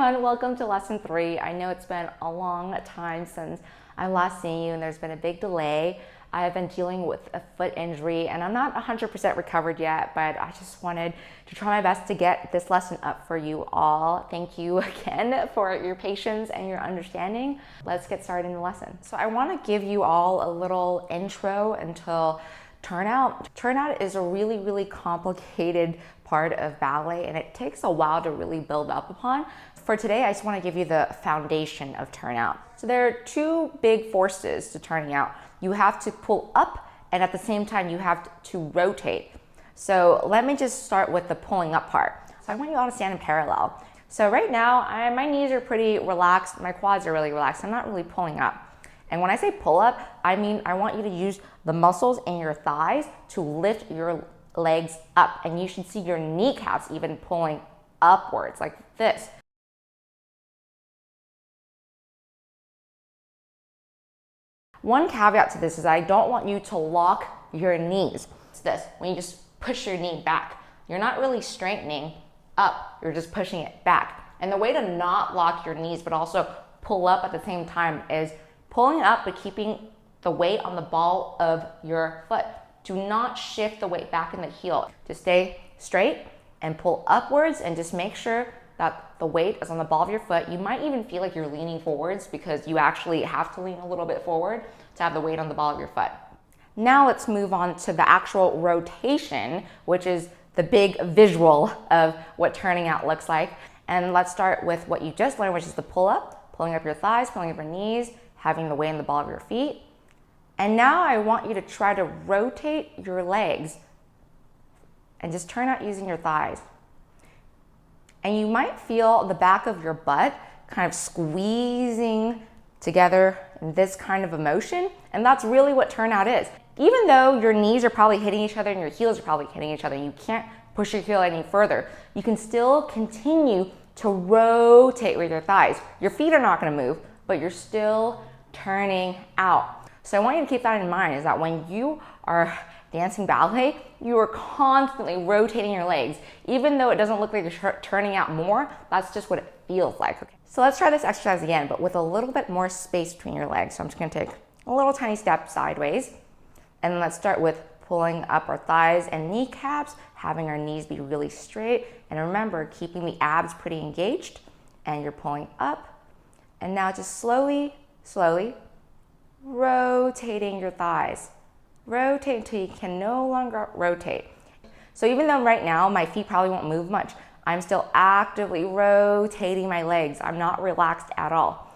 everyone, welcome to lesson 3. I know it's been a long time since I last seen you and there's been a big delay. I've been dealing with a foot injury and I'm not 100% recovered yet, but I just wanted to try my best to get this lesson up for you all. Thank you again for your patience and your understanding. Let's get started in the lesson. So I want to give you all a little intro until Turnout. Turnout is a really complicated part of ballet and it takes a while to really build up upon. For today, I just want to give you the foundation of Turnout. So there are two big forces to turning out. You have to pull up and at the same time you have to rotate. So let me just start with the pulling up part. So I want you all to stand in parallel. So right now, my knees are pretty relaxed, my quads are really relaxed. I'm not really pulling up. And when I say pull up, I mean I want you to use the muscles in your thighs to lift your legs up. And you should see your kneecaps even pulling upwards like this. One caveat to this is I don't want you to lock your knees. It's this, when you just push your knee back. You're not really straightening up, you're just pushing it back. And the way to not lock your knees but also pull up at the same time is pulling up but keeping the weight on the ball of your foot. Do not shift the weight back in the heel. Just stay straight and pull upwards and just make sure that the weight is on the ball of your foot. You might even feel like you're leaning forwards because you actually have to lean a little bit forward to have the weight on the ball of your foot. Now let's move on to the actual rotation, which is the big visual of what turning out looks like. And let's start with what you just learned, which is the pull up, pulling up your thighs, pulling up your knees, having the weight on the ball of your feet. And now I want you to try to rotate your legs and just turn out using your thighs. And you might feel the back of your butt kind of squeezing together in this kind of emotion. And that's really what turnout is. Even though your knees are probably hitting each other and your heels are probably hitting each other, you can't push your heel any further. You can still continue to rotate with your thighs. Your feet are not going to move, but you're still turning out. So I want you to keep that in mind, is that when you are dancing ballet, you are constantly rotating your legs. Even though it doesn't look like you're turning out more, that's just what it feels like. Okay. So let's try this exercise again, but with a little bit more space between your legs. So I'm just gonna take a little tiny step sideways. And then let's start with pulling up our thighs and kneecaps, having our knees be really straight. And remember, keeping the abs pretty engaged. And you're pulling up. And now just slowly rotating your thighs. Rotate until you can no longer rotate. So even though right now my feet probably won't move much, I'm still actively rotating my legs. I'm not relaxed at all.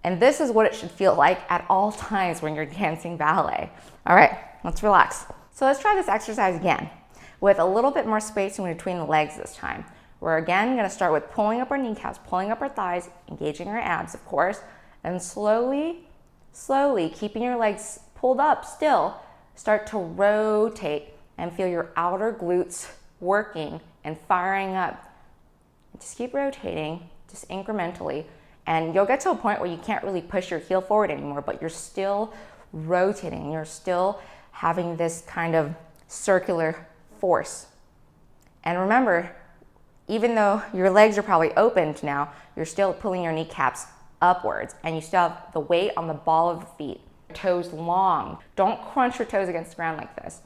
And this is what it should feel like at all times when you're dancing ballet. All right, let's relax. So let's try this exercise again with a little bit more space in between the legs this time. We're again gonna start with pulling up our kneecaps, pulling up our thighs, engaging our abs, of course, and slowly, keeping your legs pulled up still, start to rotate and feel your outer glutes working and firing up. Just keep rotating, just incrementally, and you'll get to a point where you can't really push your heel forward anymore, but you're still rotating, you're still having this kind of circular force. And remember, even though your legs are probably opened now, you're still pulling your kneecaps upwards and you still have the weight on the ball of the feet. Toes long. Don't crunch your toes against the ground like this.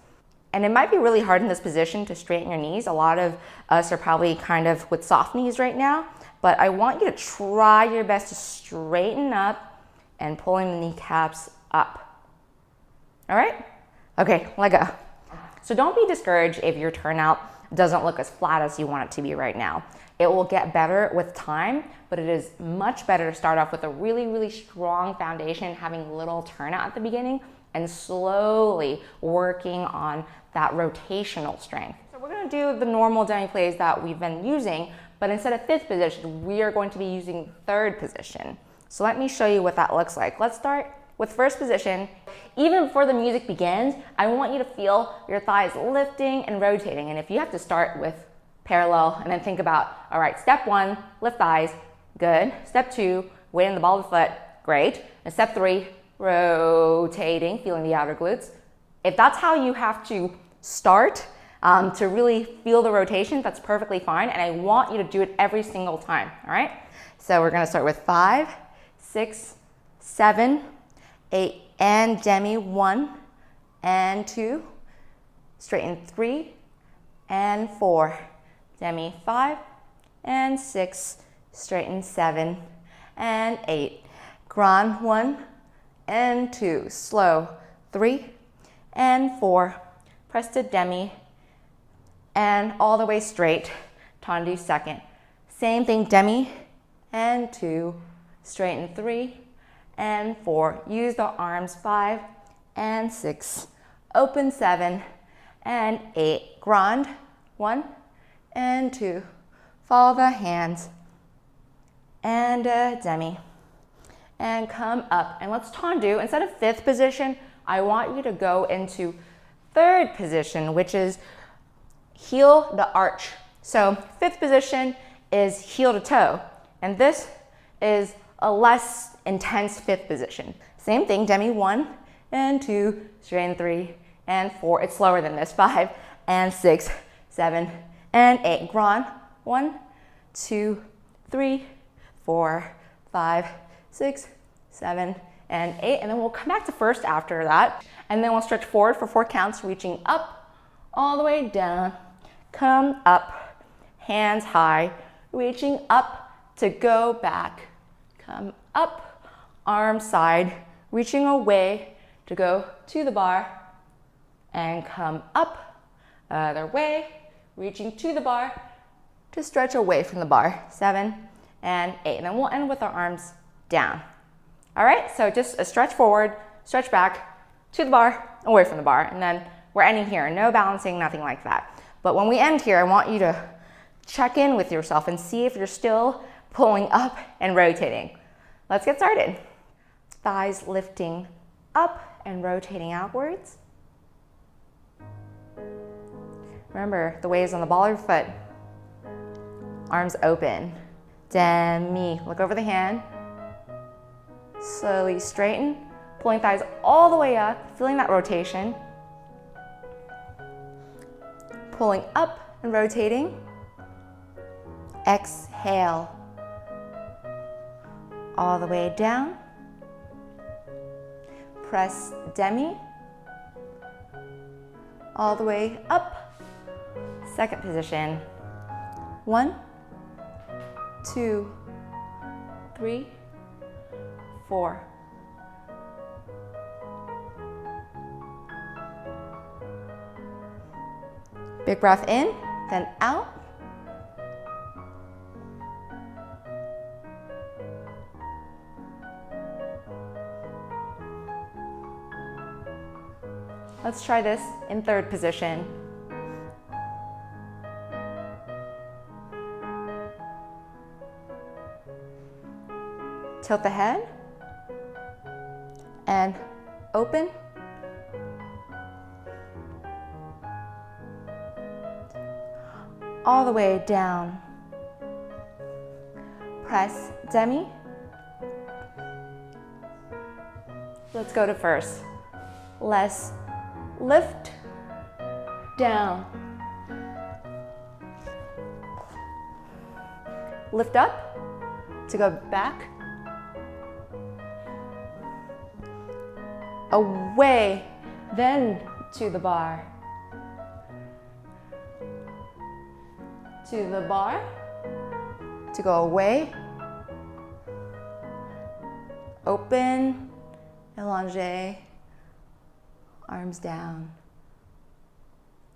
And it might be really hard in this position to straighten your knees. A lot of us are probably kind of with soft knees right now, but I want you to try your best to straighten up and pulling the kneecaps up. All right? Okay, let go. So don't be discouraged if your turnout doesn't look as flat as you want it to be right now. It will get better with time, but it is much better to start off with a really strong foundation, having little turnout at the beginning, and slowly working on that rotational strength. So we're gonna do the normal demi-plies that we've been using, but instead of fifth position, we are going to be using third position. So let me show you what that looks like. Let's start with first position. Even before the music begins, I want you to feel your thighs lifting and rotating. And if you have to start with parallel and then think about, all right, step 1, lift thighs, good. Step 2, weight on the ball of the foot, great. And step 3, rotating, feeling the outer glutes. If that's how you have to start to really feel the rotation, that's perfectly fine. And I want you to do it every single time, all right? So we're gonna start with 5, 6, 7, 8, and demi, 1 and 2, straighten 3 and 4, demi 5 and 6, straighten 7 and 8, grand 1 and 2, slow 3 and 4, press to demi and all the way straight, tendu second. Same thing, demi and 2, straighten 3 and 4, use the arms 5 and 6, open 7 and 8, grand 1 and 2, follow the hands and demi and come up. And let's tendu. Instead of 5th position, I want you to go into 3rd position, which is heel to arch. So 5th position is heel to toe, and this is a less intense 5th position. Same thing, demi 1 and 2, straighten 3 and 4. It's slower than this, 5 and 6, 7 and 8. Grand 1, 2, 3, 4, 5, 6, 7, and 8. And then we'll come back to 1st after that. And then we'll stretch forward for 4 counts, reaching up, all the way down, come up, hands high, reaching up to go back, come up, arm side, reaching away to go to the bar, and come up, other way, reaching to the bar to stretch away from the bar, 7 and 8. And then we'll end with our arms down. All right, so just a stretch forward, stretch back, to the bar, away from the bar, and then we're ending here. No balancing, nothing like that. But when we end here, I want you to check in with yourself and see if you're still pulling up and rotating. Let's get started. Thighs lifting up and rotating outwards. Remember, the weight is on the ball of your foot. Arms open. Demi. Look over the hand. Slowly straighten. Pulling thighs all the way up, feeling that rotation. Pulling up and rotating. Exhale. All the way down. Press demi. All the way up. 2nd position. 1, 2, 3, 4. Big breath in, then out. Let's try this in 3rd position. Tilt the head and open. All the way down. Press demi. Let's go to 1st. Let's lift, down. Lift up to go back. Away, then to the bar. To the bar, to go away. Open, allonge, arms down.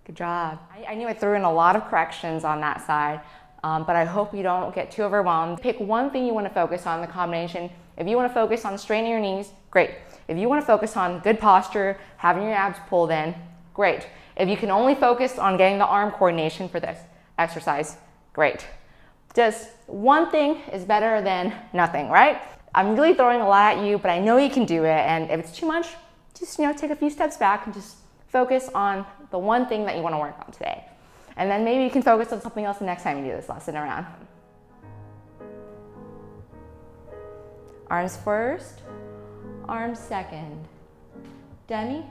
Good job. I knew I threw in a lot of corrections on that side, but I hope you don't get too overwhelmed. Pick one thing you want to focus on, the combination. If you want to focus on straightening your knees, great. If you want to focus on good posture, having your abs pulled in, great. If you can only focus on getting the arm coordination for this exercise, great. Just one thing is better than nothing, right? I'm really throwing a lot at you, but I know you can do it. And if it's too much, just take a few steps back and just focus on the one thing that you want to work on today. And then maybe you can focus on something else the next time you do this lesson around. Arms first, arms second. Demi.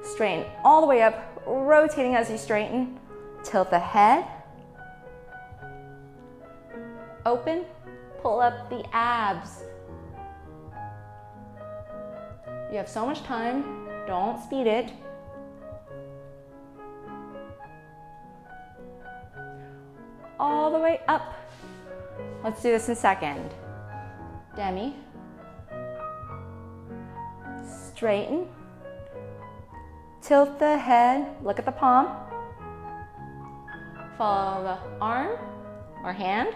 Straighten all the way up, rotating as you straighten. Tilt the head. Open, pull up the abs. You have so much time, don't speed it. All the way up. Let's do this in second. Demi. Straighten. Tilt the head, look at the palm. Follow the arm or hand.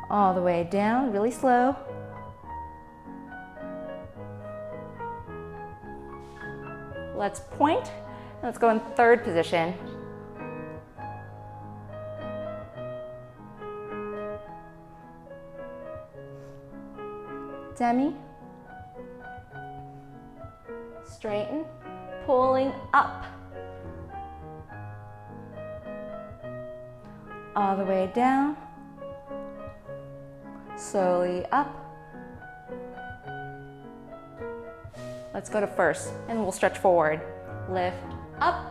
All the way down, really slow. Let's point. Let's go in third position. Demi. Straighten, pulling up. All the way down. Slowly up. Let's go to first and we'll stretch forward. Lift up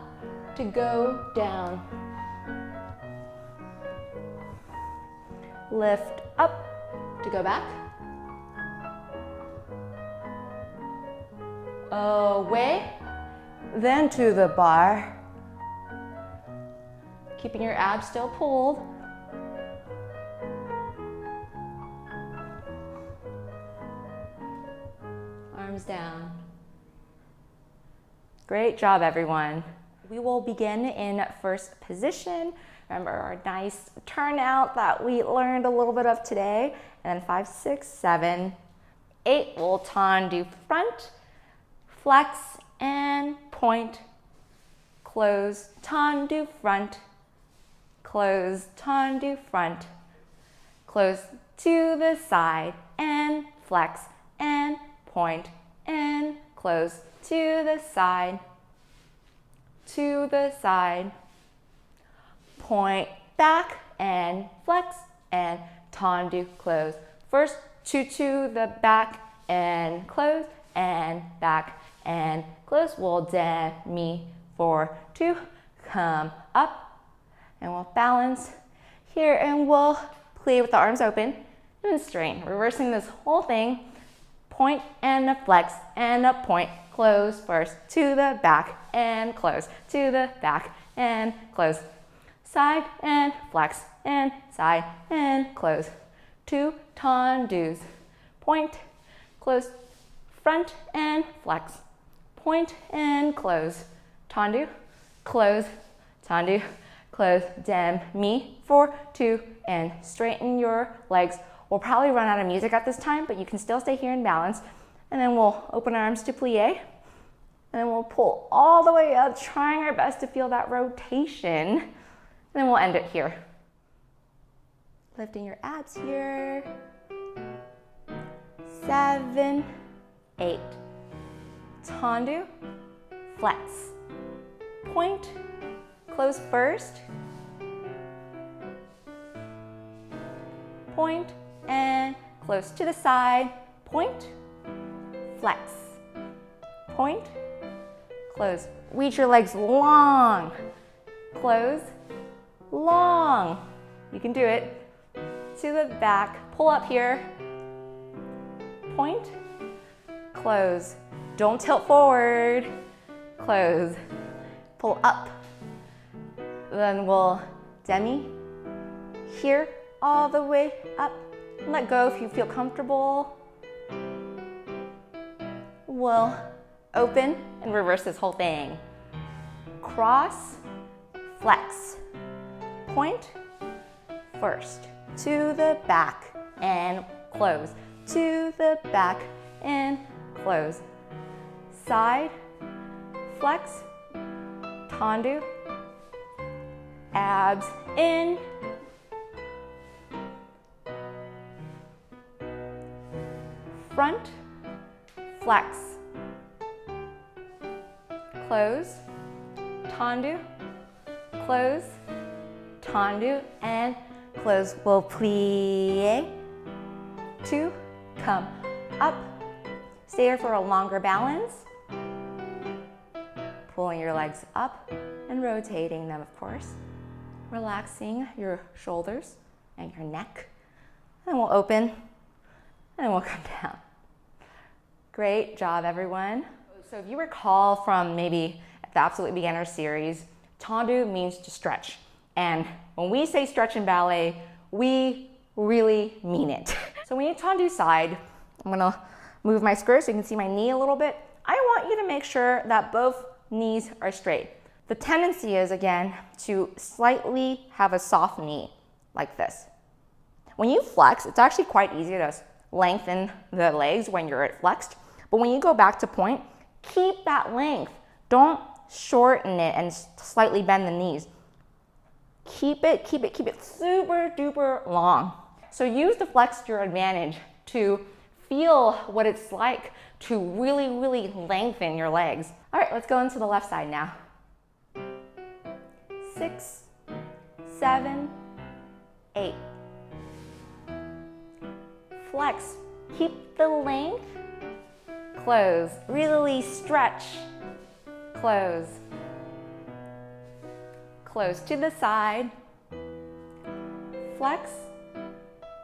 to go down. Lift up to go back. Away, then to the bar. Keeping your abs still pulled. Arms down. Great job, everyone. We will begin in first position. Remember our nice turnout that we learned a little bit of today. And then 5, 6, 7, 8, we'll tendu front, flex and point, close, tendu front, close, tendu front, close to the side and flex and point and close to the side, point back and flex and tendu, close. First to the back and close and back and close. We'll demi for 2, come up and we'll balance here and we'll plie with the arms open and straighten. Reversing this whole thing, point and a flex and a point, close first to the back and close to the back and close. Side and flex and side and close. 2 tendus, point, close, front and flex, point and close, tendu, close, demi for 2 and straighten your legs. We'll probably run out of music at this time, but you can still stay here in balance. And then we'll open arms to plie. And then we'll pull all the way up, trying our best to feel that rotation. And then we'll end it here. Lifting your abs here. 7, 8. Tendu, flex, point, close first, point and close to the side, point, flex, point, close. Reach your legs long, close, long. You can do it. To the back, pull up here, point, close. Don't tilt forward, close, pull up. Then we'll demi here, all the way up. Let go if you feel comfortable. We'll open and reverse this whole thing. Cross, flex, point, first, to the back and close, to the back and close. Side, flex, tendu, abs in, front, flex, close, tendu, and close. We'll plie, 2, come up, stay here for a longer balance, pulling your legs up and rotating them, of course. relaxing your shoulders and your neck. And we'll open and we'll come down. Great job, everyone. So if you recall from maybe the Absolute Beginner series, Tendu means to stretch. And when we say stretch in ballet, we really mean it. So when you tendu side, I'm gonna move my skirt so you can see my knee a little bit. I want you to make sure that both knees are straight. The tendency is, again, to slightly have a soft knee, like this. When you flex, it's actually quite easy to lengthen the legs when you're at flexed. But when you go back to point, keep that length. Don't shorten it and slightly bend the knees. Keep it super duper long. So use the flex to your advantage to feel what it's like to really, really lengthen your legs. All right, let's go into the left side now. 6, 7, 8. Flex, keep the length. Close, really stretch. Close. Close to the side. Flex,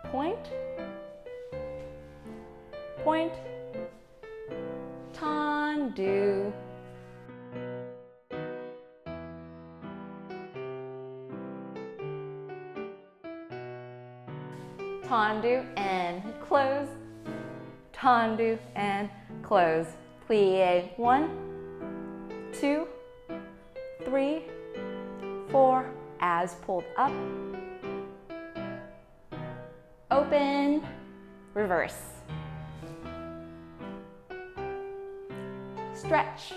point, point, tendu. Tendu and close, tendu and close. Plie, 1, 2, 3, 4, as pulled up. Open, reverse. Stretch.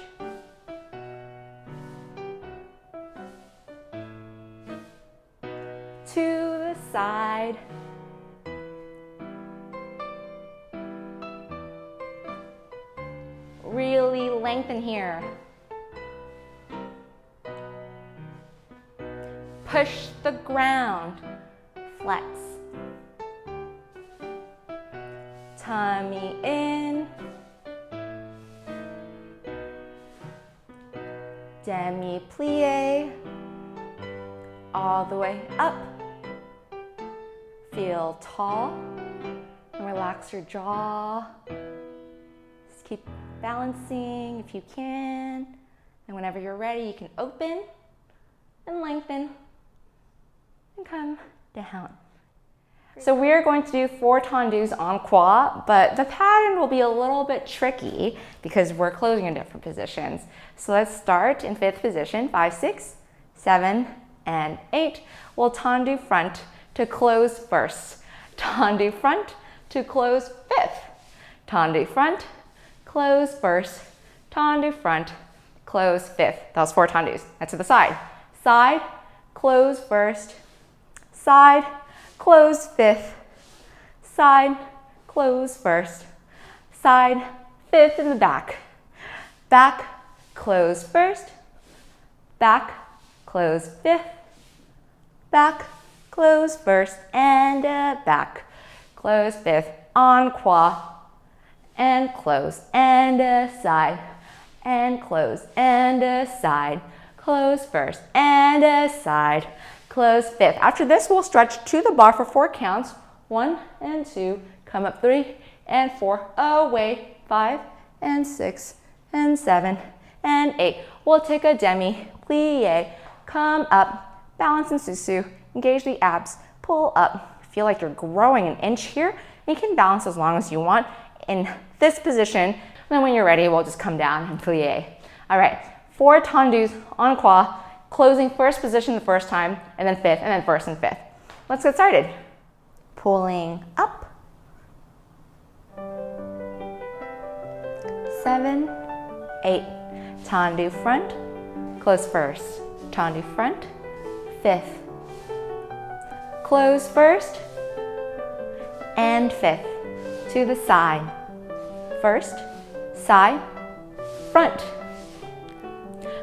To the side. Really lengthen here. Push the ground. Flex. Tummy in. Demi plie. All the way up. Feel tall. And relax your jaw. Just keep balancing if you can. And whenever you're ready, you can open and lengthen and come down. So we're going to do 4 tendus en croix, but the pattern will be a little bit tricky because we're closing in different positions. So let's start in 5th position, 5, 6, 7, and 8. We'll tendu front to close first. Tendu front to close 5th. Tendu front, close first. Tendu front, close 5th. That was 4 tendus. Now to the side. Side, close first. Side, close 5th. Side, close first. Side, 5th in the back. Back, close first. Back, close 5th. Back, close first. And back, close 5th. En croix. And close. And side. And close. And side. Close first. And side. Close 5th. After this, we'll stretch to the bar for 4 counts. 1 and 2, come up 3 and 4, away 5 and 6 and 7 and 8. We'll take a demi plie, come up, balance in susu, engage the abs, pull up. Feel like you're growing an inch here. You can balance as long as you want in this position. And then when you're ready, we'll just come down and plie. All right, 4 tendus en croix, closing first position the first time, and then 5th, and then 1st and 5th. Let's get started. Pulling up. 7, 8. Tendu front, close first. Tendu front, 5th. Close first and 5th. To the side. First, side, front.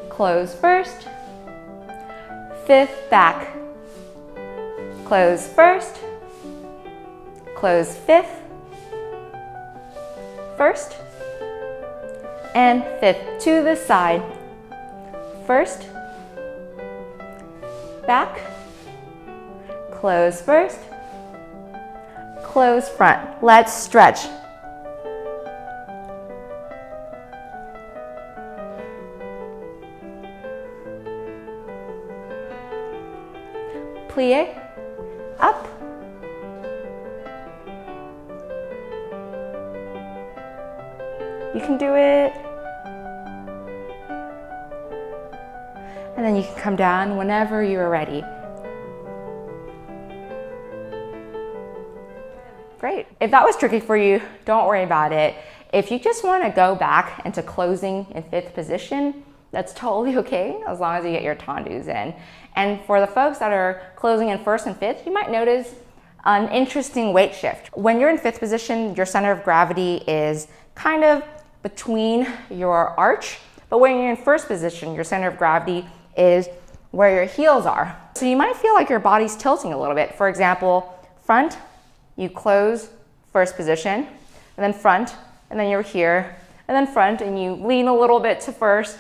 Close first. 5th back. Close first. Close 5th. First. And 5th to the side. First. Back. close first, close front. Let's stretch. Plie, up. You can do it. And then you can come down whenever you are ready. Great. If that was tricky for you, don't worry about it. If you just want to go back into closing in fifth position, that's totally okay, as long as you get your tendus in. And for the folks that are closing in first and fifth, you might notice an interesting weight shift. When you're in fifth position, your center of gravity is kind of between your arch, but when you're in first position, your center of gravity is where your heels are. So you might feel like your body's tilting a little bit. For example, front, you close first position, and then front, and then you're here, and then front, and you lean a little bit to first,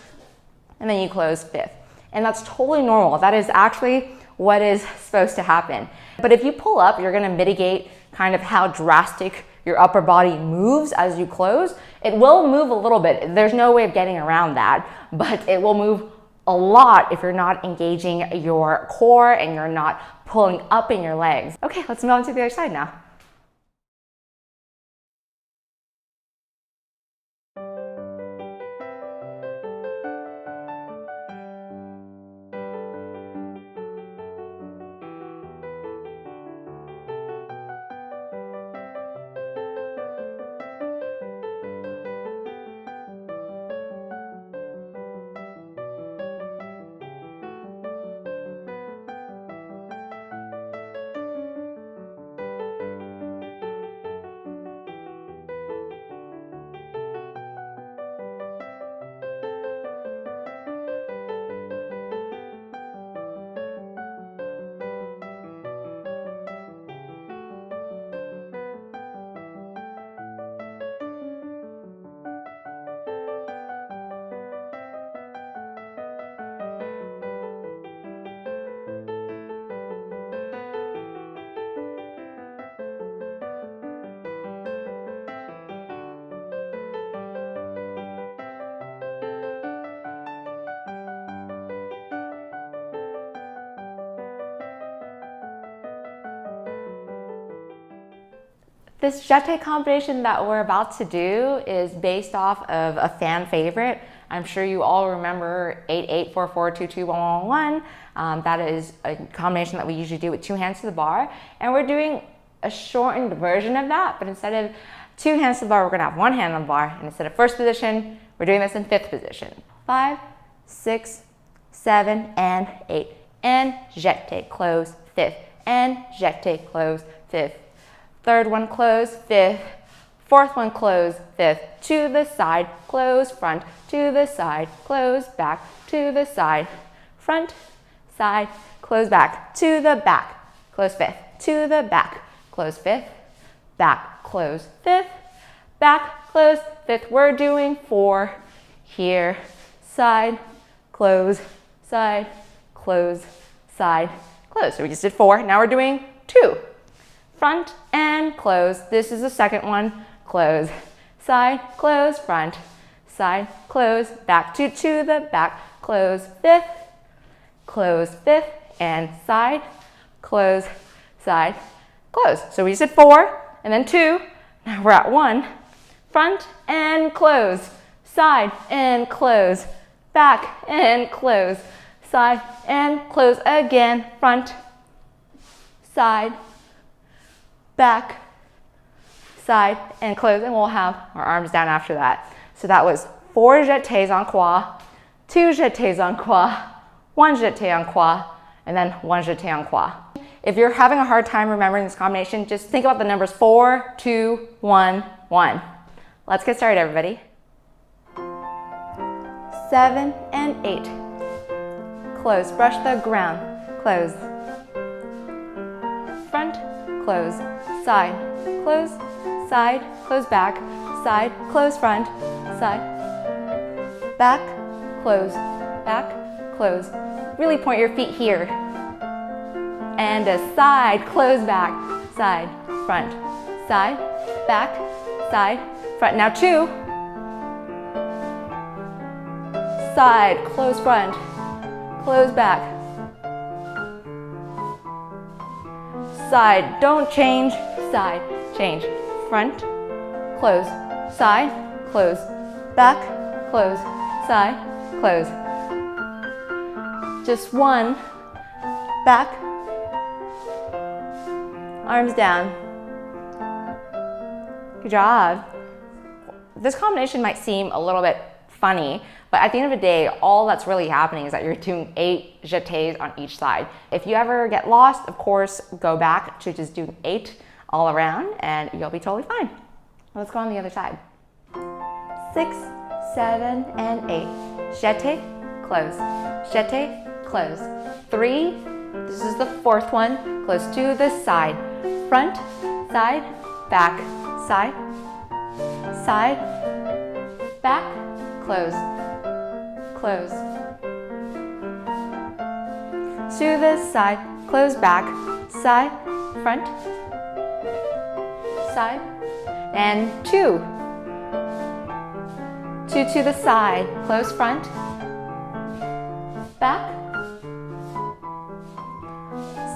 and then you close fifth. And that's totally normal. That is actually what is supposed to happen. But if you pull up, you're gonna mitigate kind of how drastic your upper body moves as you close. It will move a little bit. There's no way of getting around that, but it will move a lot if you're not engaging your core and you're not pulling up in your legs. Okay, let's move on to the other side now. This Jete combination that we're about to do is based off of a fan favorite. I'm sure you all remember 8844221111. That is a combination that we usually do with two hands to the bar. And we're doing a shortened version of that, but instead of two hands to the bar, we're gonna have one hand on the bar. And instead of first position, we're doing this in fifth position. 5, 6, 7, and 8. And Jete, close, fifth. And Jete, close, fifth. Third one close, fifth. Fourth one close, fifth. To the side, close, front. To the side, close, back. To the side, front, side, close, back. To the back, close, fifth. To the back, close, fifth. Back, close, fifth. Back, close, fifth. We're doing 4 here. Side, close, side, close, side, close. So we just did 4. Now we're doing 2. Front and close. This is the second one. Close, side, close, front, side, close, back to the back, close, fifth, and side, close, close. So we just did 4 and then 2. Now we're at 1. Front and close, side and close, back and close, side and close again, front, side, back, side, and close, and we'll have our arms down after that. So that was 4 jetés en croix, 2 jetés en croix, 1 jeté en croix, and then 1 jeté en croix. If you're having a hard time remembering this combination, just think about the numbers 4, 2, 1, 1. Let's get started, everybody. 7 and 8. Close, brush the ground, close. Front, close, side, close, back, side, close, front, side, back, close, really point your feet here. and a side, close back, side, front, side, back, side, front. Now 2. Side, close front, close back. Side, don't change, side, change. Front, close, side, close, back, close, side, close. Just 1, back, arms down. Good job. This combination might seem a little bit funny, but at the end of the day, all that's really happening is that you're doing 8 jetés on each side. If you ever get lost, of course, go back to just doing 8 all around and you'll be totally fine. Let's go on the other side. 6, 7, and 8. Jete, close. Jete, close. 3, this is the 4th one. Close to the side. Front, side, back, side, side, back, close, close. To the side, close back, side, front, side, and 2. 2 to the side, close front, back,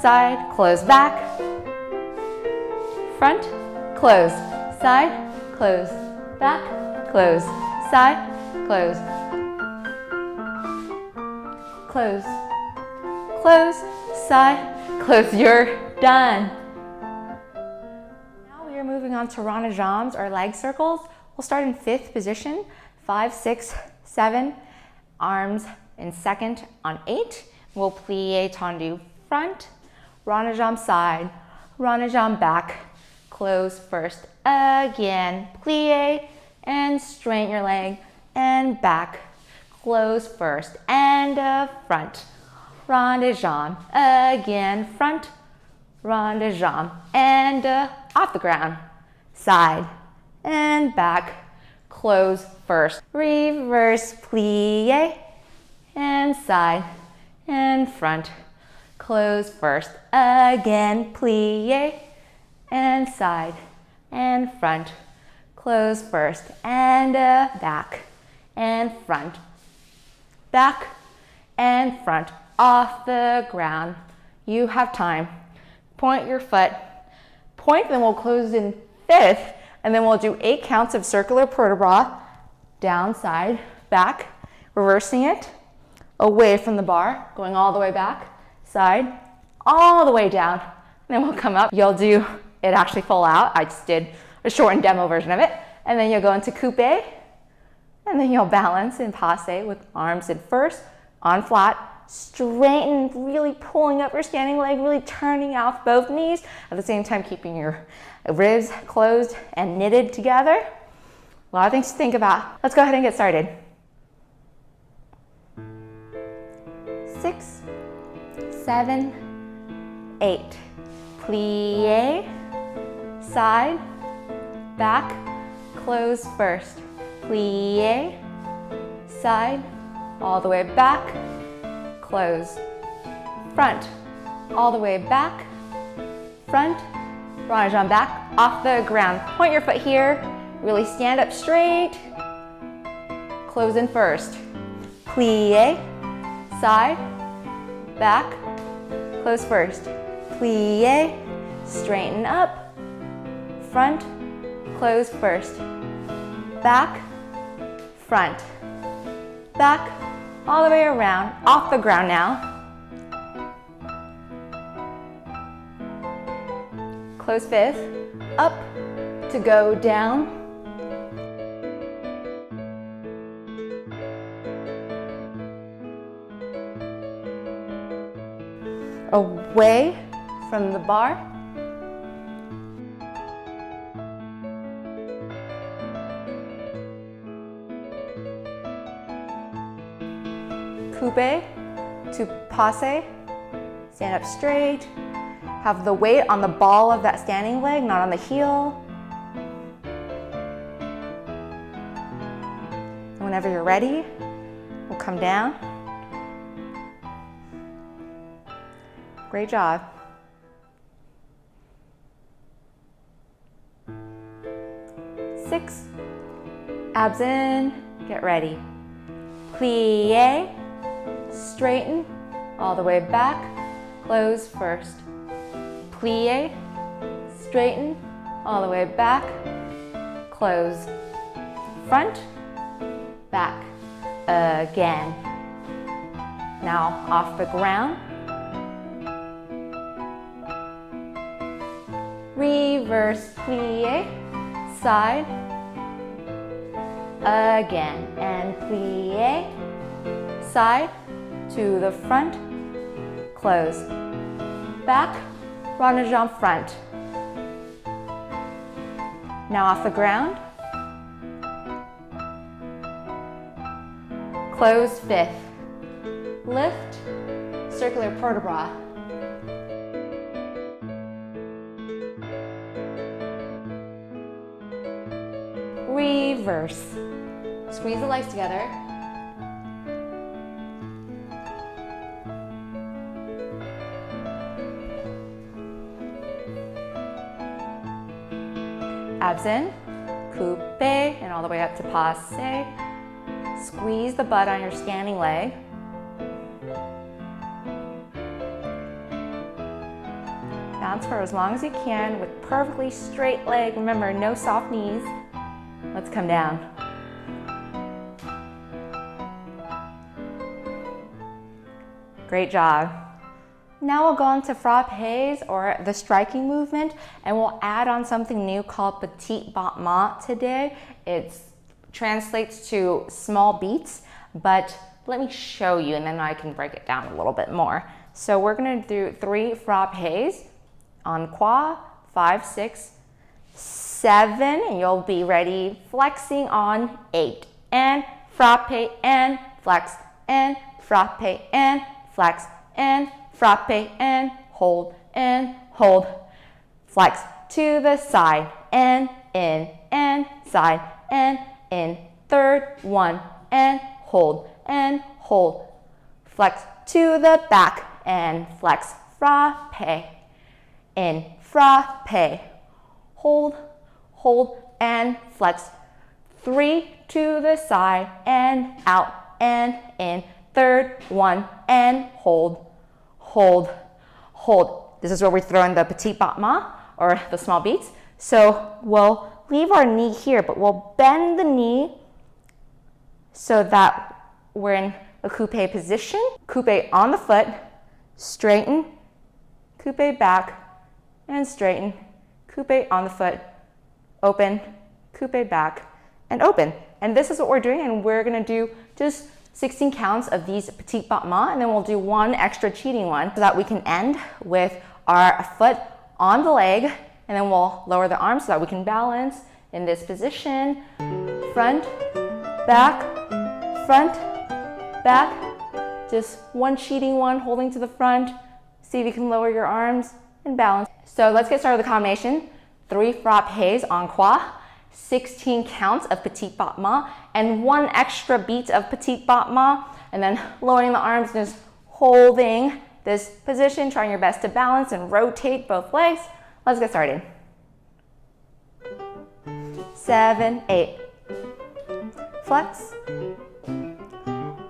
side, close back, front, close, side, close, back, close, side, close, close, close, side, close. You're done. Now we are moving on to Ronde jambes or leg circles. We'll start in 5th position, 5, 6, 7, arms in 2nd on 8. We'll plie tendu front, Ronde jambe side, Ronde jambe back, close first again, plie and straighten your leg and back, close first and front, Ronde jambe again, front, Ronde jambe and off the ground, side and back, close first, reverse plie and side and front, close first again, plie and side and front, close first and back and front, back and front, off the ground. You have time. Point your foot, point, then we'll close in 5th, and then we'll do 8 counts of circular port de bras, down, side, back, reversing it, away from the bar, going all the way back, side, all the way down, then we'll come up. You'll do it actually full out. I just did a shortened demo version of it. And then you'll go into coupe, and then you'll balance in passe with arms in first, on flat, straighten, really pulling up your standing leg, really turning out both knees, at the same time keeping your ribs closed and knitted together. A lot of things to think about. Let's go ahead and get started. 6, 7, 8. Plie, side, back, close first. Plie, side, all the way back, close. Front, all the way back, front, Ronde jambe back, off the ground. Point your foot here, really stand up straight, close in first. Plie, side, back, close first. Plie, straighten up, front, close first. Back, front, back, all the way around, off the ground now. Close 5th, up to go down. Away from the bar. Coupe to passe, stand up straight. Have the weight on the ball of that standing leg, not on the heel. Whenever you're ready, we'll come down. Great job. 6. Abs in, get ready. Plie, straighten, all the way back, close first. Plie, straighten, all the way back, close. Front, back, again. Now off the ground. Reverse plie, side, again, and plie, side, to the front, close, back, ronde jambe front. Now off the ground, close 5th, lift, circular port de bras. Reverse. Squeeze the legs together. Abs in, coupe, and all the way up to passe. Squeeze the butt on your standing leg. Bounce for as long as you can with perfectly straight leg. Remember, no soft knees. Let's come down. Great job. Now we'll go on to frappes, or the striking movement, and we'll add on something new called Petit Battement today. It translates to small beats, but let me show you and then I can break it down a little bit more. So we're gonna do 3 frappes on quoi, 5, 6, 7, and you'll be ready flexing on 8. And frappe and flex and frappe and flex and frappe and hold, flex to the side and in and side and in, third, 1 and hold, flex to the back and flex, frappe, in, frappe, hold, and flex, 3 to the side and out and in, third, 1 and hold. This is where we throw in the Petit Battement, or the small beats. So we'll leave our knee here, but we'll bend the knee so that we're in a coupe position. Coupe on the foot, straighten, coupe back, and straighten, coupe on the foot, open, coupe back, and open. And this is what we're doing, and we're gonna do just 16 counts of these Petit Battements, and then we'll do 1 extra cheating one so that we can end with our foot on the leg, and then we'll lower the arms so that we can balance in this position. Front, back, just 1 cheating one, holding to the front. See if you can lower your arms and balance. So let's get started with the combination. 3 frappes en croix, 16 counts of Petit Battement, and 1 extra beat of Petit Battement, and then lowering the arms and just holding this position, trying your best to balance and rotate both legs. Let's get started. 7, 8. Flex.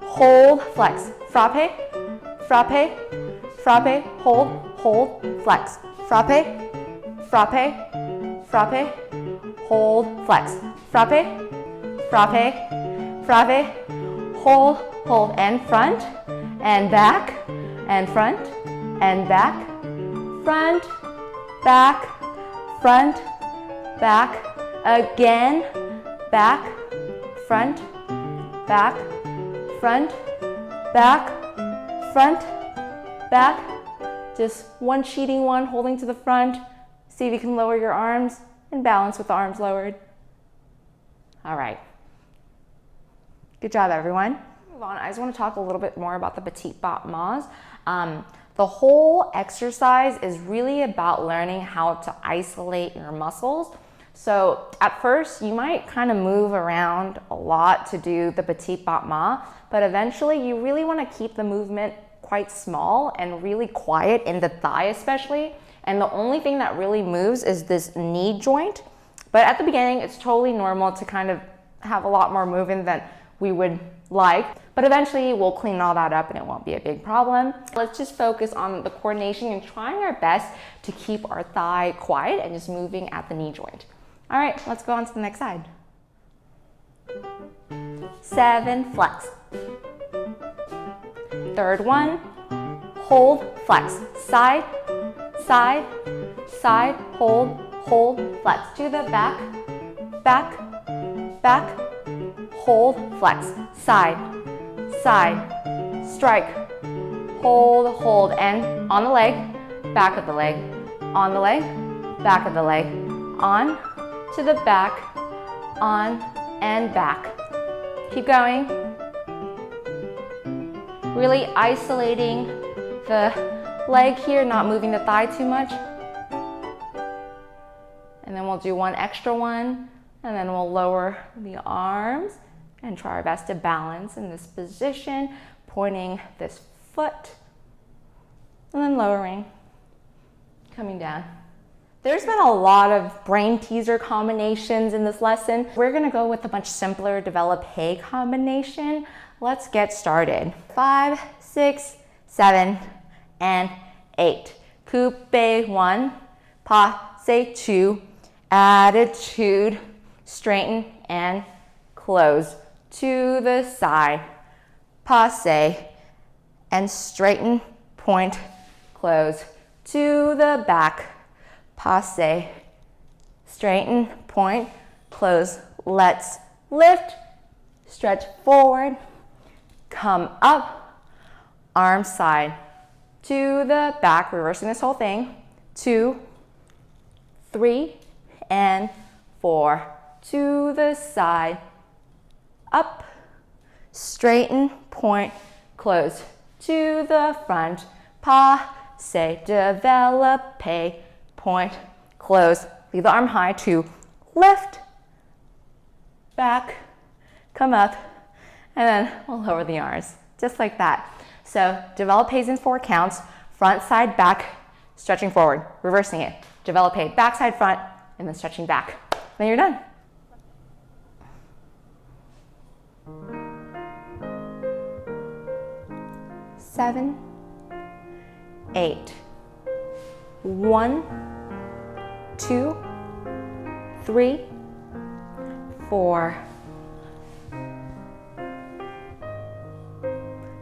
Hold, flex. Frappe, frappe, frappe, hold, flex. Frappe, frappe, frappe, hold, flex. Frappe, frappe, frappe, hold, and front, and back, and front, and back, front, back, front, back, again, back, front, back, front, back, front, back. Just 1 cheating one, holding to the front. See if you can lower your arms and balance with the arms lowered. All right. Good job, everyone. Move on. I just want to talk a little bit more about the Petit Battements. The whole exercise is really about learning how to isolate your muscles. So at first, you might kind of move around a lot to do the Petit Battement, but eventually you really want to keep the movement quite small and really quiet in the thigh especially. And the only thing that really moves is this knee joint But at the beginning, it's totally normal to kind of have a lot more movement than we would like. But eventually we'll clean all that up and it won't be a big problem. Let's just focus on the coordination and trying our best to keep our thigh quiet and just moving at the knee joint. All right, let's go on to the next side. 7, flex. Third one, hold, flex. Side, side, side, hold, hold, flex. To the back, back, back, hold, flex. Side, side, strike, hold, hold, and on the leg, back of the leg, on the leg, back of the leg, on, to the back, on, and back. Keep going. Really isolating the leg here, not moving the thigh too much. And then we'll do one extra one, and then we'll lower the arms and try our best to balance in this position, pointing this foot, and then lowering, coming down. There's been a lot of brain teaser combinations in this lesson. We're gonna go with a much simpler Developpe combination. Let's get started. 5, 6, 7, and 8. Coupe 1, passe 2, attitude, straighten and close. To the side, passe, and straighten, point, close. To the back, passe, straighten, point, close. Let's lift, stretch forward, come up, arm side, to the back, reversing this whole thing. 2, 3, and 4. To the side, up, straighten, point, close. To the front, passe, developpe, point, close. Leave the arm high to lift, back, come up, and then we'll lower the arms, just like that. So developpes in 4 counts, front, side, back, stretching forward, reversing it. Developpe, back, side, front, and then stretching back. Then you're done. Seven, 8. 1, 2, 3, 4.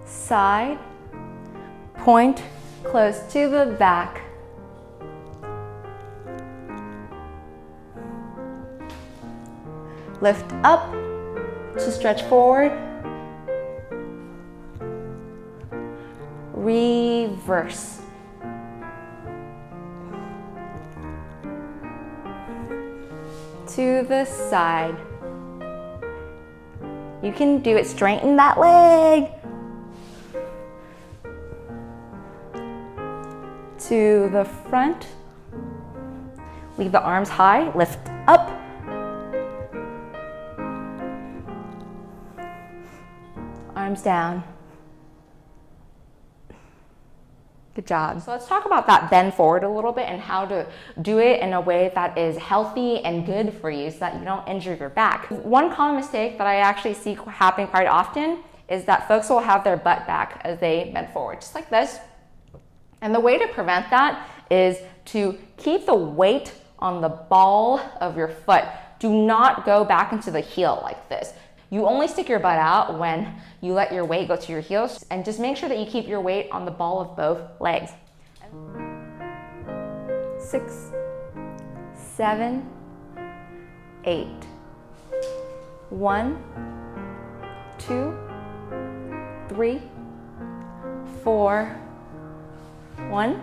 Side, point, close to the back. Lift up to stretch forward. Reverse. To the side. You can do it, straighten that leg. To the front. Leave the arms high, lift up. Arms down. Good job. So let's talk about that bend forward a little bit and how to do it in a way that is healthy and good for you so that you don't injure your back. One common mistake that I actually see happen quite often is that folks will have their butt back as they bend forward, just like this. And the way to prevent that is to keep the weight on the ball of your foot. Do not go back into the heel like this. You only stick your butt out when you let your weight go to your heels, and just make sure that you keep your weight on the ball of both legs. 6, 7, 8. 1, 2, 3, 4. 1.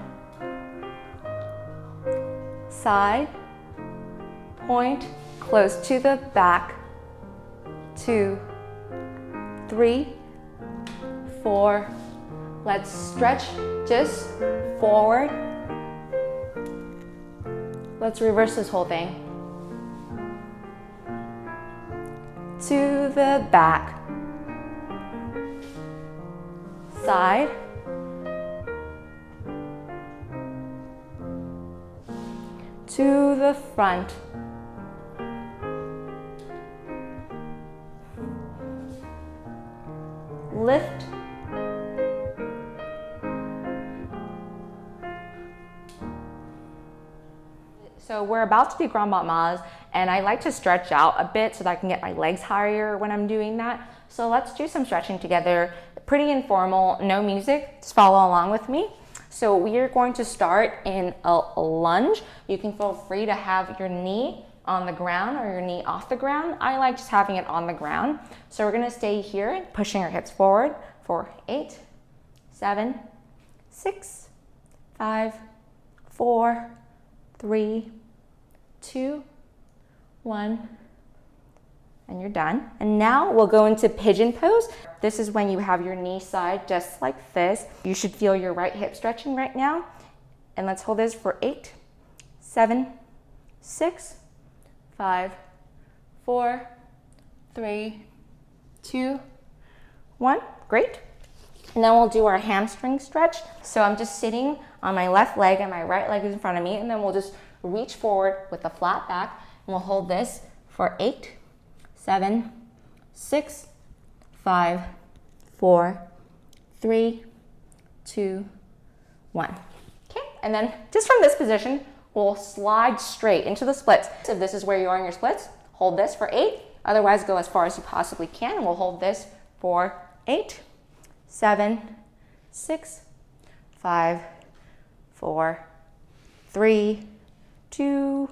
Side, point, close to the back. 2, 3, 4. Let's stretch just forward. Let's reverse this whole thing. To the back. Side. To the front. lift. So we're about to do Grand Battements, and I like to stretch out a bit so that I can get my legs higher when I'm doing that. So let's do some stretching together. Pretty informal, no music, just follow along with me. So we are going to start in a lunge. You can feel free to have your knee on the ground or your knee off the ground. I like just having it on the ground. So we're gonna stay here, pushing our hips forward for 8, 7, 6, 5, 4, 3, 2, 1, and you're done. And now we'll go into pigeon pose. This is when you have your knee side just like this. You should feel your right hip stretching right now. And let's hold this for 8, 7, 6, 5, 4, 3, 2, 1. Great. And then we'll do our hamstring stretch. So I'm just sitting on my left leg and my right leg is in front of me, and then we'll just reach forward with a flat back, and we'll hold this for 8, 7, 6, 5, 4, 3, 2, 1. Okay, and then just from this position, we'll slide straight into the splits. So if this is where you are in your splits, hold this for 8. Otherwise, go as far as you possibly can, and we'll hold this for 8, 7, 6, 5, 4, 3, 2,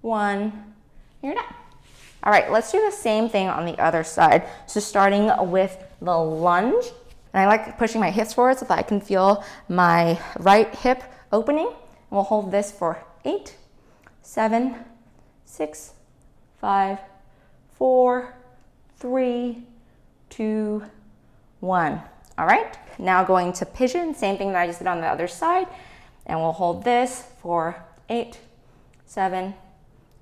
1, you're done. All right, let's do the same thing on the other side. So starting with the lunge, and I like pushing my hips forward so that I can feel my right hip opening. We'll hold this for 8, 7, 6, 5, 4, 3, 2, 1. All right, now going to pigeon, same thing that I just did on the other side. And we'll hold this for 8, 7,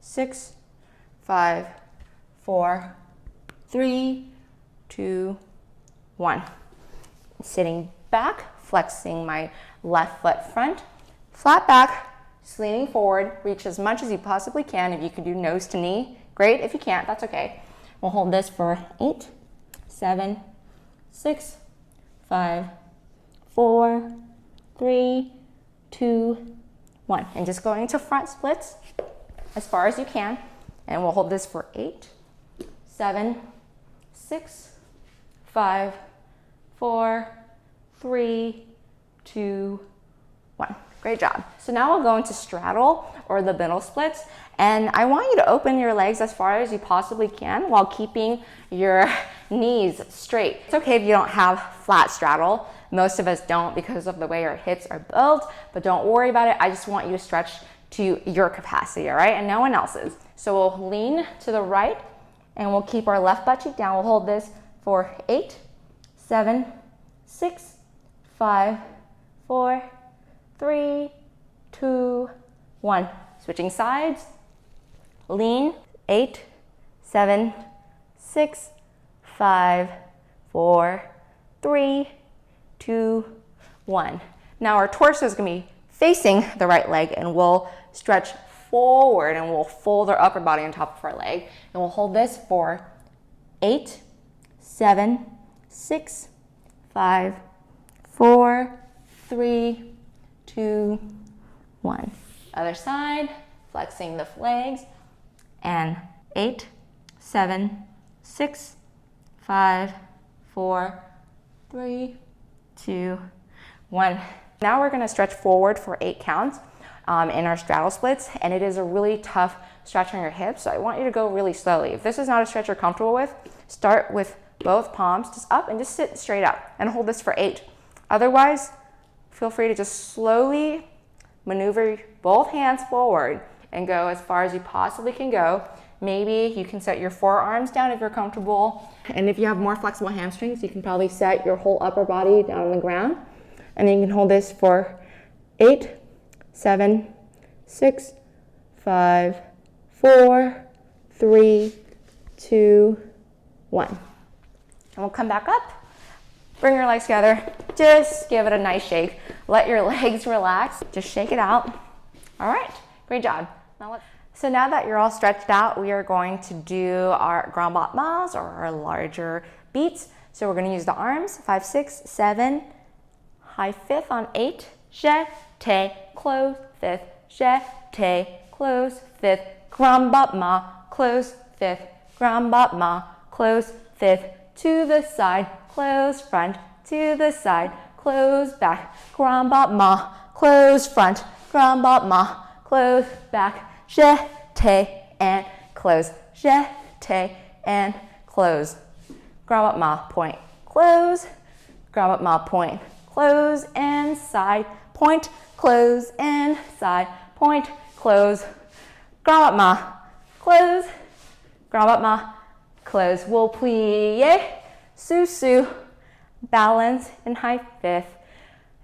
6, 5, 4, 3, 2, 1. Sitting back, flexing my left foot front, flat back, just leaning forward, reach as much as you possibly can. If you can do nose to knee, great. If you can't, that's okay. We'll hold this for 8, 7, 6, 5, 4, 3, 2, 1. And just going into front splits as far as you can. And we'll hold this for 8, 7, 6, 5, 4, 3, 2, 1. Great job. So now we'll go into straddle or the middle splits. And I want you to open your legs as far as you possibly can while keeping your knees straight. It's okay if you don't have flat straddle. Most of us don't because of the way our hips are built, but don't worry about it. I just want you to stretch to your capacity, all right? And no one else's. So we'll lean to the right and we'll keep our left butt cheek down. We'll hold this for 8, 7, 6, 5, 4, 3, 2, 1. Switching sides. Lean. 8, 7, 6, 5, 4, 3, 2, 1. Now our torso is going to be facing the right leg, and we'll stretch forward and we'll fold our upper body on top of our leg, and we'll hold this for 8, 7, 6, 5, 4, 3, 2, 1. Other side, flexing the legs, and 8, 7, 6, 5, 4, 3, 2, 1. Now we're going to stretch forward for 8 counts in our straddle splits, and it is a really tough stretch on your hips, so I want you to go really slowly. If this is not a stretch you're comfortable with, start with both palms just up and just sit straight up and hold this for 8. Otherwise, feel free to just slowly maneuver both hands forward and go as far as you possibly can go. Maybe you can set your forearms down if you're comfortable. And if you have more flexible hamstrings, you can probably set your whole upper body down on the ground. And then you can hold this for 8, 7, 6, 5, 4, 3, 2, 1. And we'll come back up. Bring your legs together. Just give it a nice shake. Let your legs relax. Just shake it out. All right, great job. So now that you're all stretched out, we are going to do our Grand Battements or our larger beats. So we're going to use the arms, 5, 6, 7, high 5th on 8, Jete, close 5th, Jete, close 5th, grand battement, close 5th, grand battement, close 5th, to the side, close front, to the side, close back, grand battement, close front, grand battement, close back, Jete, and close, Jete, and close. Grand battement, point, close, grand battement, point, close, and side, point, close, and side, point, close, grand battement, close, grand battement, close. We'll plie, sous, balance in high 5th,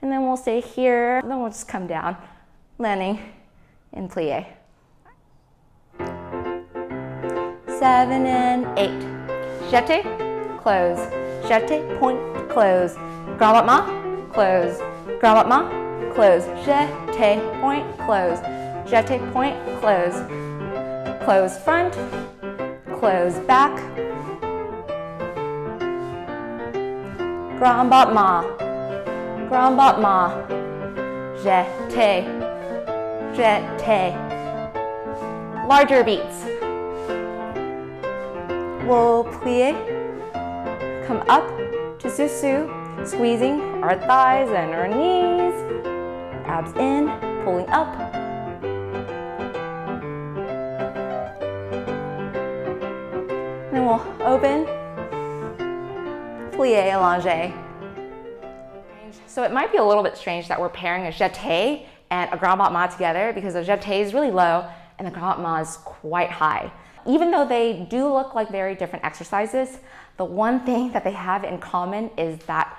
and then we'll stay here, and then we'll just come down, landing in plie. 7 and 8, Jete, close, Jete, point, close, grand battement, close, grand battement, close, Jete, point, close, Jete, point, close, close front, close back, grand battement, Jete, Jete, larger beats. We'll plie, come up to sous, squeezing our thighs and our knees, abs in, pulling up. Then we'll open, plie, allongé. So it might be a little bit strange that we're pairing a Jete and a grand battement together because the Jete is really low and the grand battement is quite high. Even though they do look like very different exercises, the one thing that they have in common is that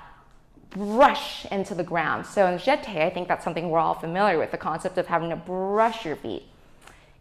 brush into the ground. So in Jete, I think that's something we're all familiar with, the concept of having to brush your feet.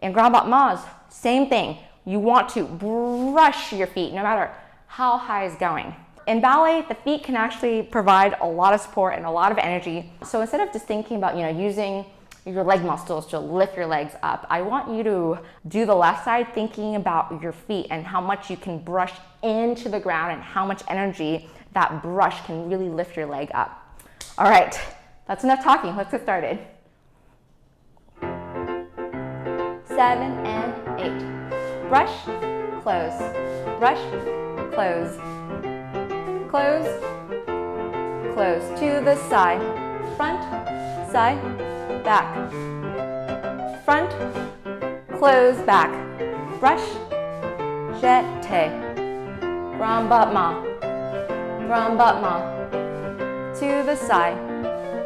In grand battement, same thing. You want to brush your feet no matter how high it's going. In ballet, the feet can actually provide a lot of support and a lot of energy. So instead of just thinking about, using your leg muscles to lift your legs up, I want you to do the left side thinking about your feet and how much you can brush into the ground and how much energy that brush can really lift your leg up. All right, that's enough talking. Let's get started. 7 and 8. Brush, close, brush, close, close, close, to the side, front, side, back, front, close, back, brush, Jete, grand battement, to the side,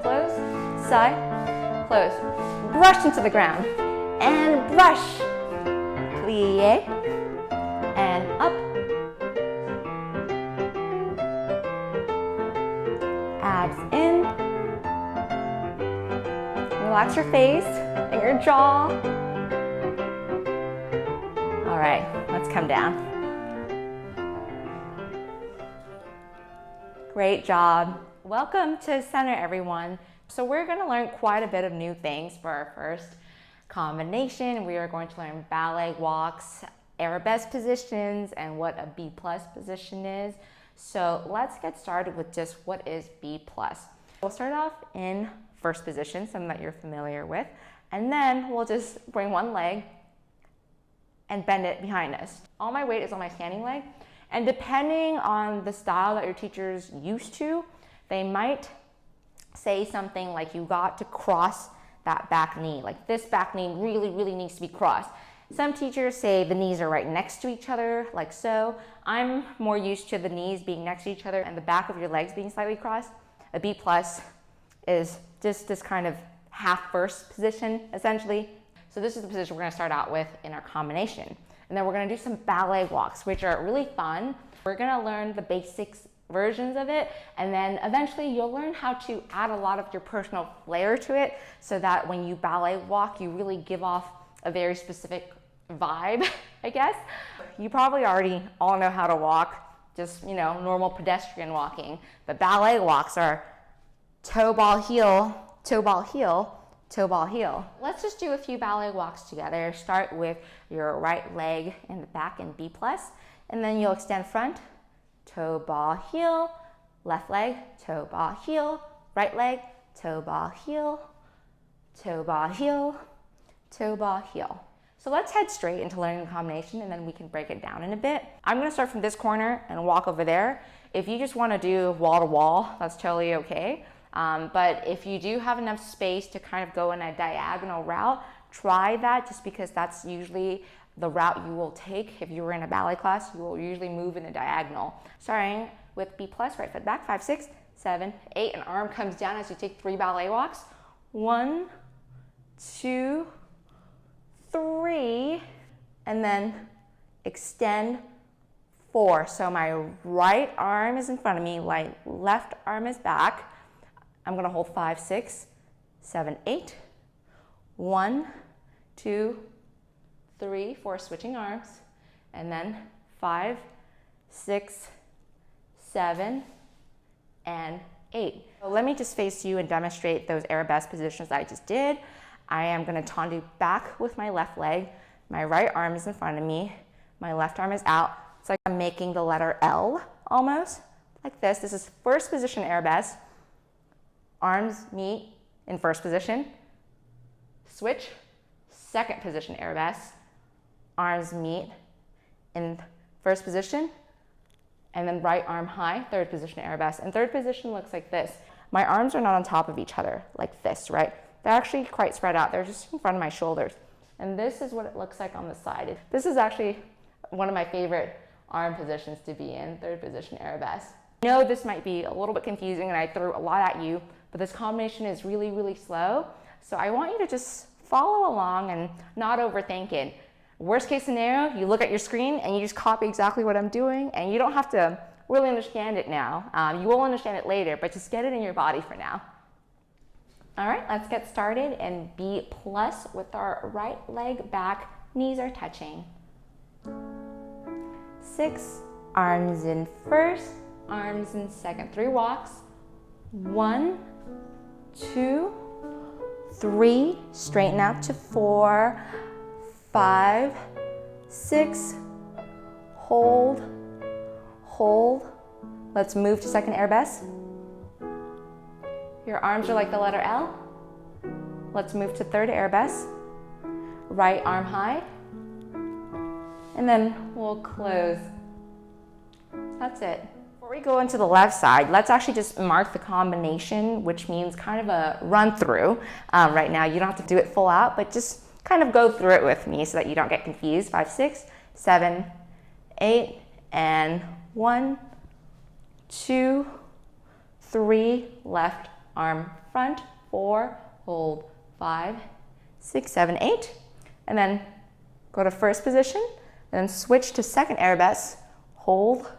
close, brush into the ground, and brush, plie, and up, abs in, relax your face and your jaw. All right, let's come down. Great job. Welcome to center, everyone. So we're going to learn quite a bit of new things for our first combination. We are going to learn ballet walks, Arabesque positions, and what a B+ position is. So let's get started with just what is B+. We'll start off in first position, something that you're familiar with, and then we'll just bring one leg and bend it behind us. All my weight is on my standing leg, and depending on the style that your teacher's used to, they might say something like you got to cross that back knee, like this back knee really needs to be crossed. Some teachers say the knees are right next to each other, like so. I'm more used to the knees being next to each other and the back of your legs being slightly crossed. A B+ is just this kind of half first position, essentially. So this is the position we're going to start out with in our combination. And then we're going to do some ballet walks, which are really fun. We're going to learn the basics versions of it, and then eventually you'll learn how to add a lot of your personal flair to it so that when you ballet walk, you really give off a very specific vibe, I guess. You probably already all know how to walk, just, normal pedestrian walking. But ballet walks are toe ball heel, toe ball heel, toe ball heel. Let's just do a few ballet walks together. Start with your right leg in the back in B+, and then you'll extend front, toe, ball, heel, left leg, toe, ball, heel, right leg, toe, ball, heel, toe, ball, heel, toe, ball, heel. So let's head straight into learning the combination and then we can break it down in a bit. I'm gonna start from this corner and walk over there. If you just wanna do wall to wall, that's totally okay. But if you do have enough space to kind of go in a diagonal route, try that, just because that's usually the route you will take. If you were in a ballet class, you will usually move in a diagonal. Starting with B plus, right foot back, 5, 6, 7, 8, and arm comes down as you take 3 ballet walks. 1, 2, 3, and then extend 4. So my right arm is in front of me, my left arm is back. I'm gonna hold 5, 6, 7, 8. 1, 2, 3, 4, switching arms, and then 5, 6, 7, and 8. So let me just face you and demonstrate those arabesque positions that I just did. I am going to tendu back with my left leg. My right arm is in front of me. My left arm is out. It's like I'm making the letter L almost, like this. This is first position arabesque. Arms meet in first position. Switch, second position arabesque. Arms meet in first position. And then right arm high, third position arabesque. And third position looks like this. My arms are not on top of each other like this, right? They're actually quite spread out. They're just in front of my shoulders. And this is what it looks like on the side. This is actually one of my favorite arm positions to be in, third position arabesque. I know this might be a little bit confusing and I threw a lot at you, but this combination is really, really slow. So I want you to just follow along and not overthink it. Worst case scenario, you look at your screen and you just copy exactly what I'm doing, and you don't have to really understand it now. You will understand it later, but just get it in your body for now. All right, let's get started in B plus with our right leg back, knees are touching. 6, arms in first, arms in second. 3 walks. 1, 2, 3, straighten out to 4, 5, 6, hold, hold. Let's move to second arabesque. Your arms are like the letter L. Let's move to third arabesque. Right arm high. And then we'll close. That's it. Before we go into the left side, let's actually just mark the combination, which means kind of a run through. Right now, you don't have to do it full out, but just kind of go through it with me so that you don't get confused. 5, 6, 7, 8, and 1, 2, 3, left arm front, 4, hold, 5, 6, 7, 8, and then go to first position, and then switch to second arabesque, hold,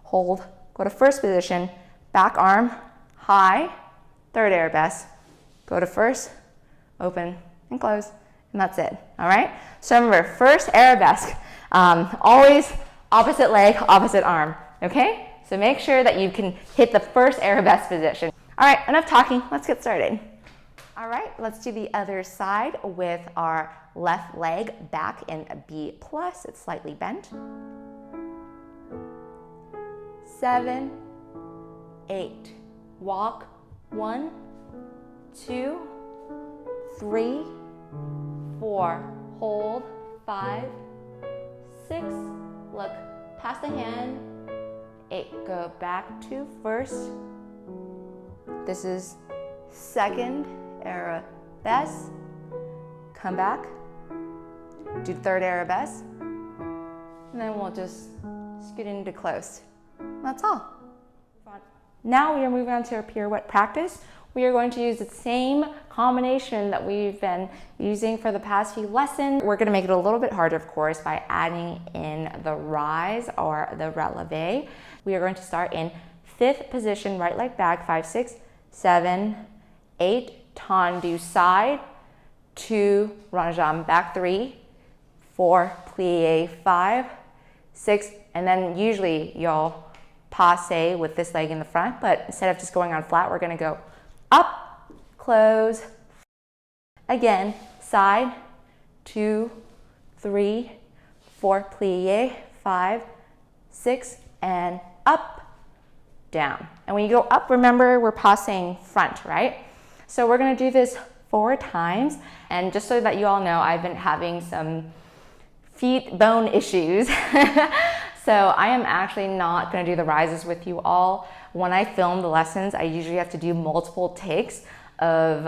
hold, go to first position, back arm, high, third arabesque, go to first, open, and close. And that's it, all right? So remember, first arabesque, always opposite leg, opposite arm, okay? So make sure that you can hit the first arabesque position. All right, enough talking, let's get started. All right, let's do the other side with our left leg back in a B plus, it's slightly bent. 7, 8, walk, 1, 2, 3, 4, hold, 5, 6, look past the hand, 8, go back to first. This is second arabesque, come back, do third arabesque, and then we'll just scoot into close. That's all. Now we are moving on to our pirouette practice. We are going to use the same combination that we've been using for the past few lessons. We're going to make it a little bit harder, of course, by adding in the rise or the releve. We are going to start in 5th position, right leg back, 5, 6, 7, 8, tendu side, 2, ronde jambe back, 3, 4, plie, 5, 6, and then usually you'll passe with this leg in the front, but instead of just going on flat, we're going to go up, close, again, side, 2, 3, 4, plie, 5, 6, and up, down. And when you go up, remember we're passing front, right? So we're gonna do this 4 times. And just so that you all know, I've been having some feet bone issues. So I am actually not gonna do the rises with you all. When I film the lessons, I usually have to do multiple takes of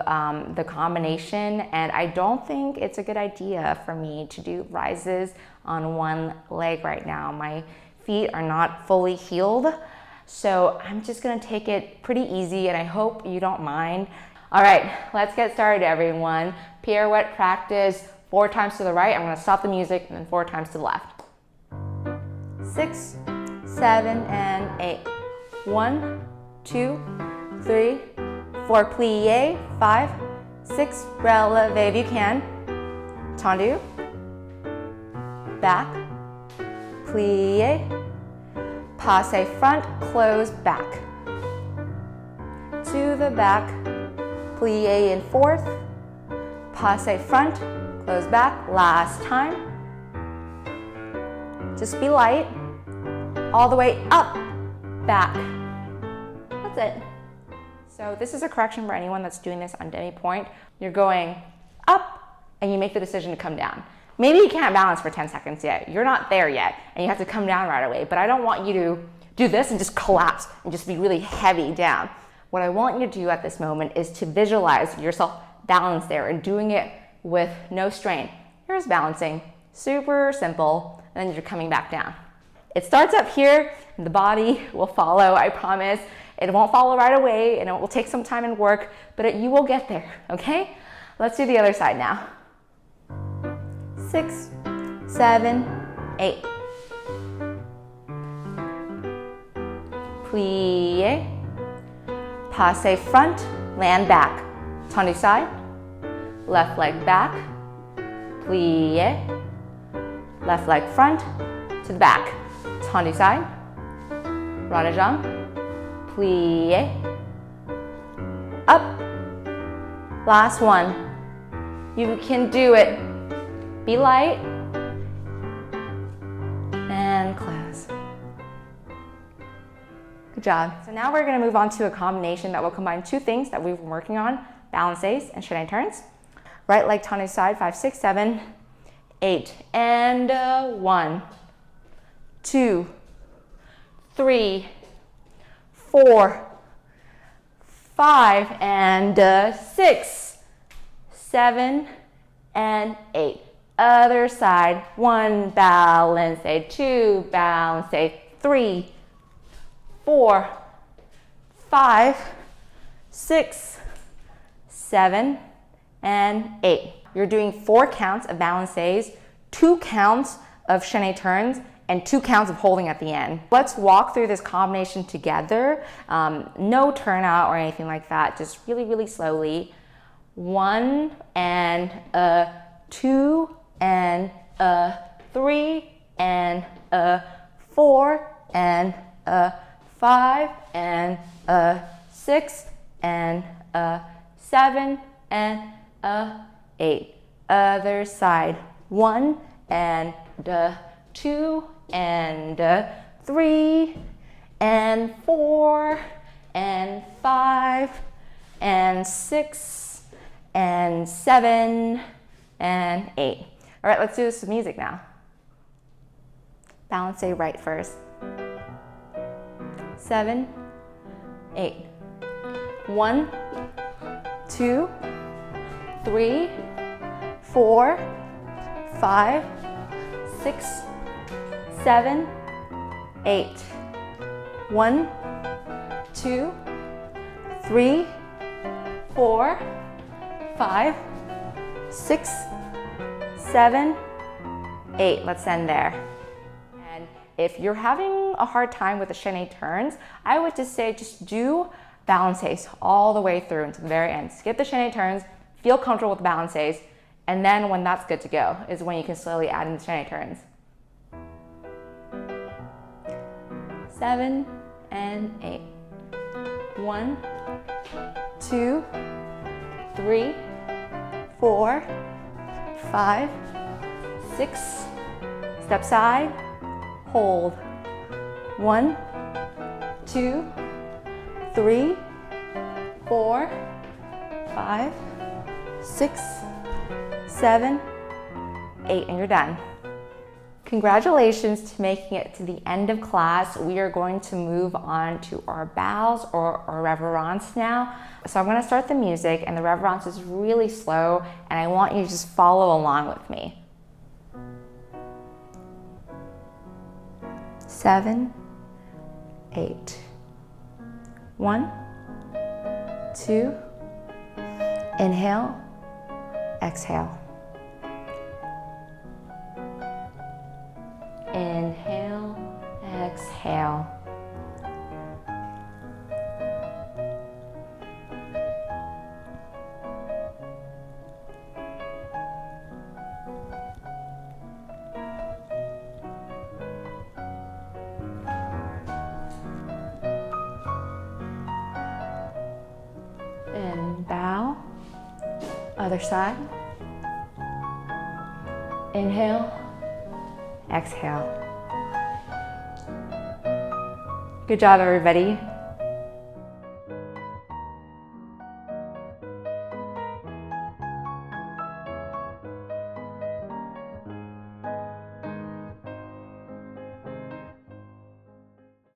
the combination, and I don't think it's a good idea for me to do rises on one leg right now. My feet are not fully healed, so I'm just gonna take it pretty easy, and I hope you don't mind. All right, let's get started, everyone. Pirouette practice 4 times to the right. I'm gonna stop the music, and then 4 times to the left. 6, 7, and 8. 1, 2, 3, 4, plie, 5, 6, releve if you can. Tendu, back, plie, passe front, close back. To the back, plie in 4th, passe front, close back. Last time. Just be light. All the way up, back. That's it. So this is a correction for anyone that's doing this on demi-point. You're going up and you make the decision to come down. Maybe you can't balance for 10 seconds yet. You're not there yet and you have to come down right away. But I don't want you to do this and just collapse and just be really heavy down. What I want you to do at this moment is to visualize yourself balanced there and doing it with no strain. Here's balancing, super simple, and then you're coming back down. It starts up here, and the body will follow, I promise. It won't follow right away, and it will take some time and work, but you will get there, okay? Let's do the other side now. 6, 7, 8. Plie, passe front, land back. Tendu side, left leg back, plie, left leg front, to the back. Tendu side, ronde jambe, plie, up. Last one. You can do it. Be light and close. Good job. So now we're going to move on to a combination that will combine 2 things that we've been working on, balances and chaine turns. Right leg tendu side, 5, 6, 7, 8, and 1, 2, 3, 4, 5, and 6, 7, and 8. Other side, 1, balance, 2, balance, 3, 4, 5, 6, 7, and 8. You're doing 4 counts of balances, 2 counts of chaine turns, and 2 counts of holding at the end. Let's walk through this combination together. No turnout or anything like that, just really, really slowly. 1 and 2 and 3 and 4 and 5 and 6 and 7 and 8. Other side. 1 and 2 and 3 and 4 and 5 and 6 and 7 and 8. All right, let's do this with music now. Balance right first. 7, 8. 1, 2, 3, 4, 5, 6, 7, 8. 1, 2, 3, 4, 5, 6, 7, 8. Let's end there. And if you're having a hard time with the chaine turns, I would just say just do balances all the way through until the very end. Skip the chaine turns, feel comfortable with the balances, and then when that's good to go is when you can slowly add in the chaine turns. 7 and 8. 1, 2, 3, 4, 5, 6. Step side, hold. 1, 2, 3, 4, 5, 6, 7, 8, and you're done. Congratulations to making it to the end of class. We are going to move on to our bows or our reverence now. So I'm going to start the music, and the reverence is really slow, and I want you to just follow along with me. 7, 8. 1, 2, inhale, exhale. Inhale, exhale. And bow. Other side. Inhale, exhale. Good job, everybody.